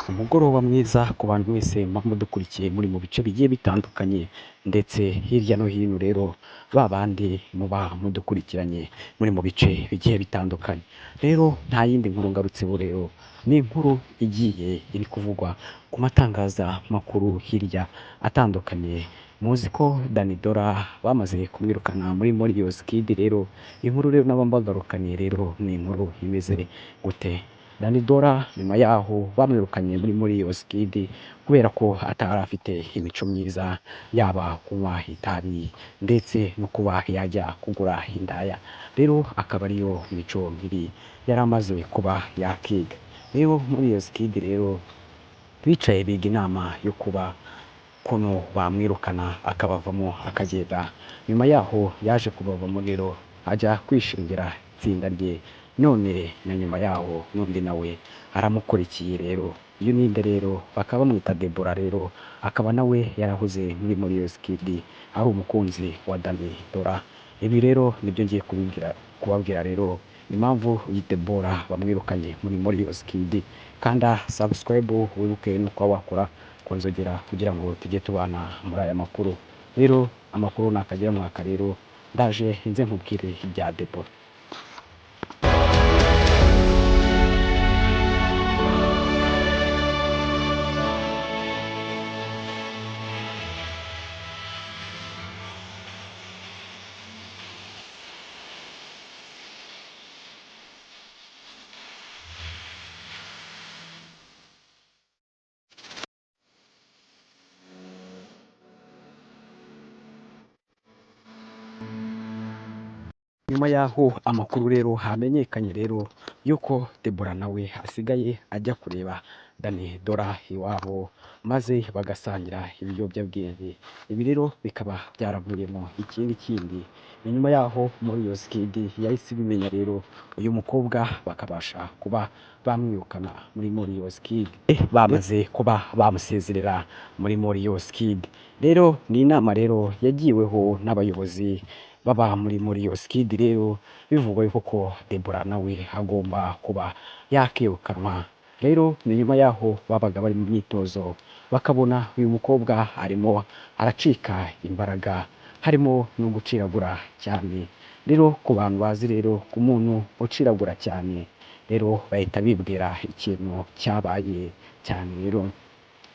Umugoroba mwiza ku bantu mwese muba mudukurikiye muri mu bice bigiye bitandukanye ndetse hirya no hino rero ba bandi muba mudukurikiranye muri mu bice bigiye bitandukanye. Rero nta yindi nkuru ngarutseho rero, ni inkuru igiye iri kuvugwa ku matangazamakuru hirya atandukanye. Muzi ko Dany Dora bamaze kumwirukana muri Morios Kid rero, inkuru rero naba mbagarukaniye rero ni inkuru imeze gute? Dany Dora nyuma yaho bamwirukanye muri Morios Kid kubera ko atari afite imico myiza, yaba kunywa itabi ndetse no kuba yajya kugura indaya. Rero akaba ariyo mico mibi yari amaze kuba yakiga. Rero Morios Kid rero bicaye biga inama yo kuba kuno bamwirukana akabavamo akagenda. Nyuma yaho yaje kubavamo rero ajya kwishingira itsinda rye, none na nyuma yaho n'undi nawe aramukurikiye rero. Uyu ninde rero? Bakaba bamwita Deborah rero, akaba nawe yarahoze muri Morios Kid ari umukunzi wa Dany Dora. Ibi rero nibyo ngiye kubabwira rero impamvu iyi Deborah bamwirukanye muri Morios Kid. Kanda subscribe wibuke no kuba wakora konzogera kugira ngo tujye tubana muri aya makuru. Rero amakuru nakagira mwaka rero ndaje nze nkubwire ibya Deborah. Nyuma yaho amakuru rero hamenyekanye rero yuko Deborah nawe asigaye ajya kureba Dany Dora iwabo, maze bagasangira ibiyobyabwenge. Ibi rero bikaba byaravuyemo ikindi ni nyuma yaho Morios Kid yahise ibimenya rero, uyu mukobwa bakabasha kuba bamwirukana muri Morios Kid, bamaze kuba bamusezerera muri Morios Kid. Rero ni inama rero yagiweho n'abayobozi baba muri Morios Kid rero, bivugwa yuko ko Deborah nawe agomba kuba yakirukanwa. Rero ni nyuma yaho babaga bari mu myitozo bakabona uyu mukobwa arimo aracika imbaraga, harimo no guciragura cyane. Rero ku bantu bazi rero ku muntu uciragura cyane rero bahita bibwira ikintu cyabaye cyane. Rero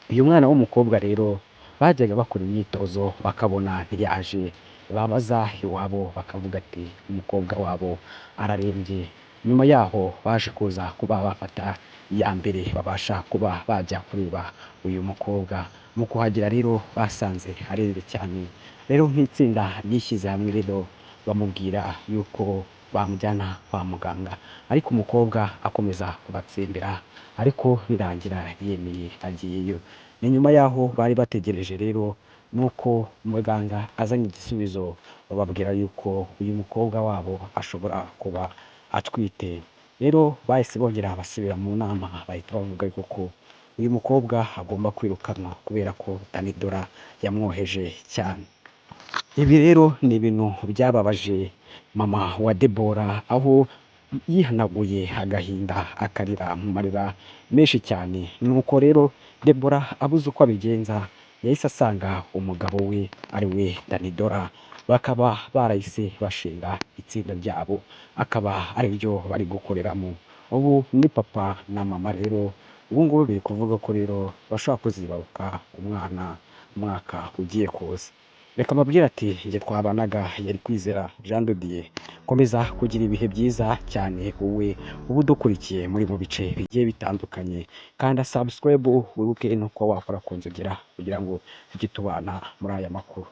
uyu mwana w'umukobwa rero bajyaga bakora imyitozo bakabona ntiyaje, babaza iwabo bakavuga ati umukobwa wabo ararembye. Nyuma yaho baje kuza kuba bafata iya mbere babasha kuba bajya kureba uyu mukobwa. Mu kuhagera rero basanze arembye cyane. Rero nk'itsinda ryishyize hamwe rero bamubwira yuko bamujyana kwa muganga, ariko umukobwa akomeza kubatsembera, ariko birangira yemeye agiyeyo. Ni nyuma yaho bari bategereje rero nuko muganga azanye igisubizo, bababwira yuko uyu mukobwa wabo ashobora kuba atwite. Rero bahise bongera basubira mu nama bahita bavuga yuko uyu mukobwa agomba kwirukanwa kubera ko Dany Dora yamwoheje cyane. Ibi rero ni ibintu byababaje mama wa Deborah, aho yihanaguye agahinda akarira mu marira menshi cyane. Nuko rero Deborah abuze uko abigenza, yahise asanga umugabo we ari we Dany Dora, bakaba barahise bashinga itsinda ryabo, akaba ari ryo bari gukoreramo. Ubu ni papa na mama rero, ubu ngubu biri kuvuga ko rero bashobora kuzibaruka umwana umwaka ugiye kuza. Reka mbabwire ati njye twabanaga yari Kwizera Jean de Dieu. Komeza kugira ibihe byiza cyane wowe uba udukurikiye muri mu bice bigiye bitandukanye. Kanda subscribe wibuke no kuba wakora konzogera kugira ngo tujye tubana muri aya makuru.